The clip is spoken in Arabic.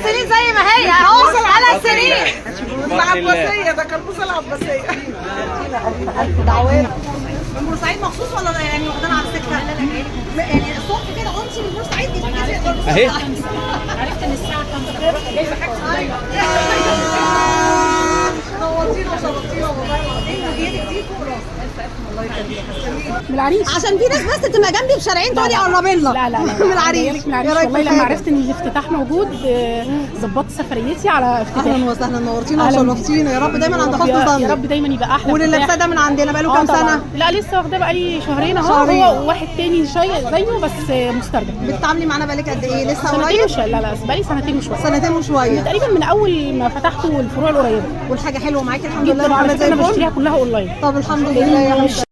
سنين زي ما هي اهو 3 سنين. العباسيه ده كربوس العباسيه. دعوات من بورسعيد مخصوص ولا يعني واخدانا على السكه؟ يعني الصبح كده قمتي من بورسعيد اهي عرفت ان الساعه 5 جايبه حاجه. نورتينا وشرفتينا والله العظيم وجيتك دي فوق راسك. الله يخليك. من العريش. عشان في ناس بس تبقى جنبي بشارعين تقولي قربي لنا. لا لا لا من العريش. من العريش والله لما عرفت ان الافتتاح موجود ظبطت سفريتي على افتتاح. اهلا وسهلا نورتينا وشرفتينا يا رب دايما عند حسن ظن. يا رب دايما يبقى احلى. واللي لابساه ده من عندنا بقاله كام سنه؟ لا لسه واخداه بقالي شهرين اهو. هو وواحد تاني زيه بس مسترجع. بتتعاملي معانا بقالك قد ايه؟ لسه سنتين قريب؟ لا بقالي سنتين وشويه. سنتين وشويه تقريبا من اول ما فتحته الفروع القريبه. والحاجه حلوه معاكي الحمد لله. جدا على فكره انا بشتريها كلها اونلاين. طب الحمد لله يا حبيبتي.